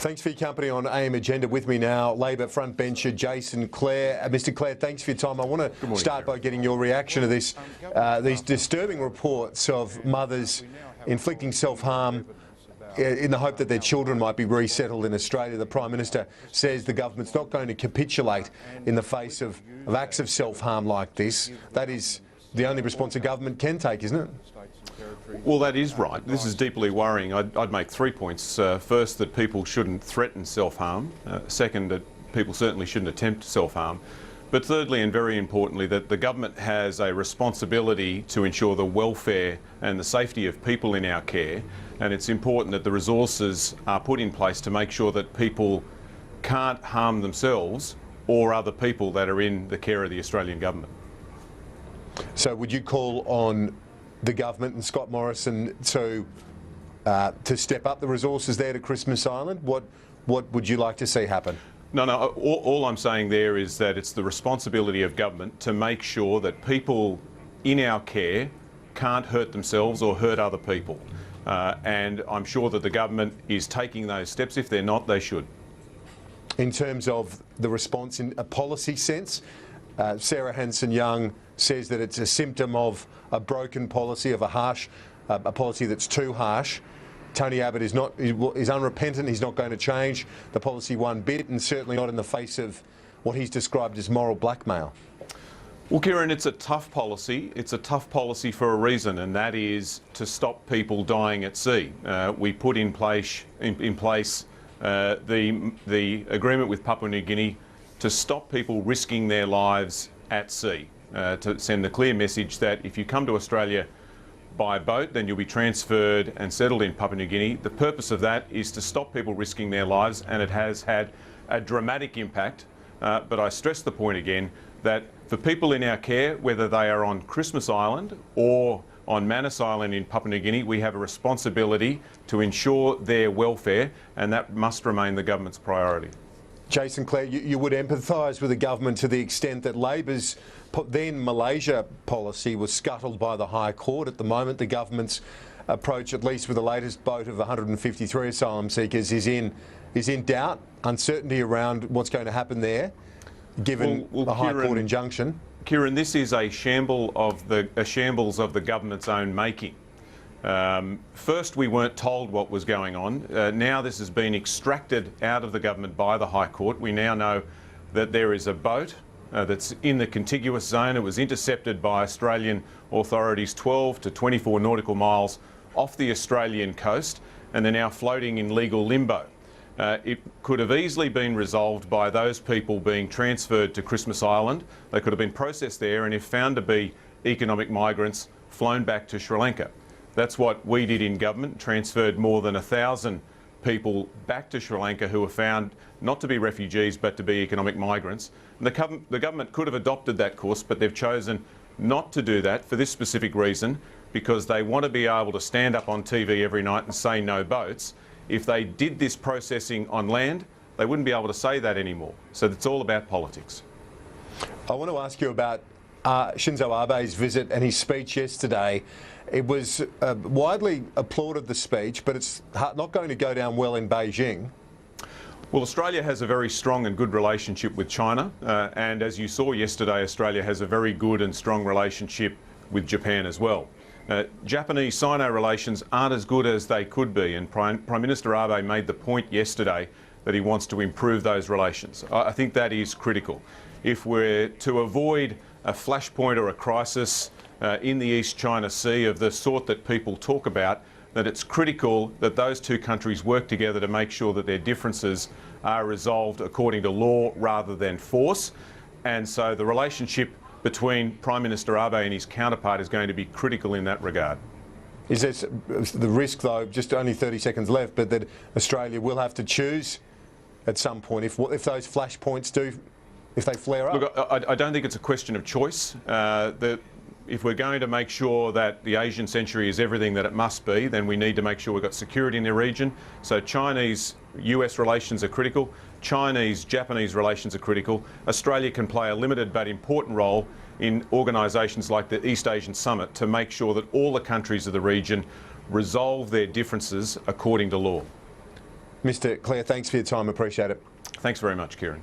Thanks for your company on AM Agenda. With me now, Labor frontbencher Jason Clare. Mr. Clare, thanks for your time. I want to start by getting your reaction to this, these disturbing reports of mothers inflicting self-harm in the hope that their children might be resettled in Australia. The Prime Minister says the government's not going to capitulate in the face of acts of self-harm like this. That is the only response a government can take, isn't it? Well, that is right. This is deeply worrying. I'd make 3 points. First, that people shouldn't threaten self-harm. Second, that people certainly shouldn't attempt self-harm. But thirdly, and very importantly, that the government has a responsibility to ensure the welfare and the safety of people in our care. And it's important that the resources are put in place to make sure that people can't harm themselves or other people that are in the care of the Australian government. So would you call on the government and Scott Morrison to step up the resources there to Christmas Island? What would you like to see happen? No, all I'm saying there is that it's the responsibility of government to make sure that people in our care can't hurt themselves or hurt other people. And I'm sure that the government is taking those steps. If they're not, they should. In terms of the response in a policy sense, Sarah Hanson-Young says that it's a symptom of a broken policy, of a policy that's too harsh. Tony Abbott is unrepentant. He's not going to change the policy one bit, and certainly not in the face of what he's described as moral blackmail. Well, Kieran, it's a tough policy. It's a tough policy for a reason, and that is to stop people dying at sea. We put in place the agreement with Papua New Guinea to stop people risking their lives at sea, to send the clear message that if you come to Australia by boat, then you'll be transferred and settled in Papua New Guinea. The purpose of that is to stop people risking their lives, and it has had a dramatic impact. But I stress the point again that for people in our care, whether they are on Christmas Island or on Manus Island in Papua New Guinea, we have a responsibility to ensure their welfare, and that must remain the government's priority. Jason Clare, you would empathise with the government to the extent that Labor's then Malaysia policy was scuttled by the High Court. At the moment, the government's approach, at least with the latest boat of 153 asylum seekers, is in doubt, uncertainty around what's going to happen there, given the High Court injunction. Kieran, this is a shambles of the government's own making. First, we weren't told what was going on. Now this has been extracted out of the government by the High Court. We now know that there is a boat that's in the contiguous zone. It was intercepted by Australian authorities 12 to 24 nautical miles off the Australian coast, and they're now floating in legal limbo. It could have easily been resolved by those people being transferred to Christmas Island. They could have been processed there, and if found to be economic migrants, flown back to Sri Lanka. That's what we did in government, transferred more than 1,000 people back to Sri Lanka who were found not to be refugees but to be economic migrants. And the government could have adopted that course, but they've chosen not to do that for this specific reason, because they want to be able to stand up on TV every night and say no boats. If they did this processing on land, they wouldn't be able to say that anymore. So it's all about politics. I want to ask you about Shinzo Abe's visit and his speech yesterday. It was widely applauded, the speech, but it's not going to go down well in Beijing. Well, Australia has a very strong and good relationship with China, and as you saw yesterday, Australia has a very good and strong relationship with Japan as well. Japanese-Sino relations aren't as good as they could be, and Prime Minister Abe made the point yesterday that he wants to improve those relations. I think that is critical. If we're to avoid a flashpoint or a crisis in the East China Sea of the sort that people talk about, that it's critical that those two countries work together to make sure that their differences are resolved according to law rather than force. And so the relationship between Prime Minister Abe and his counterpart is going to be critical in that regard. Is there the risk, though, just only 30 seconds left, but that Australia will have to choose at some point if those flashpoints if they flare up? Look, I don't think it's a question of choice. If we're going to make sure that the Asian century is everything that it must be, then we need to make sure we've got security in the region. So Chinese-US relations are critical. Chinese-Japanese relations are critical. Australia can play a limited but important role in organisations like the East Asian Summit to make sure that all the countries of the region resolve their differences according to law. Mr. Clare, thanks for your time. Appreciate it. Thanks very much, Kieran.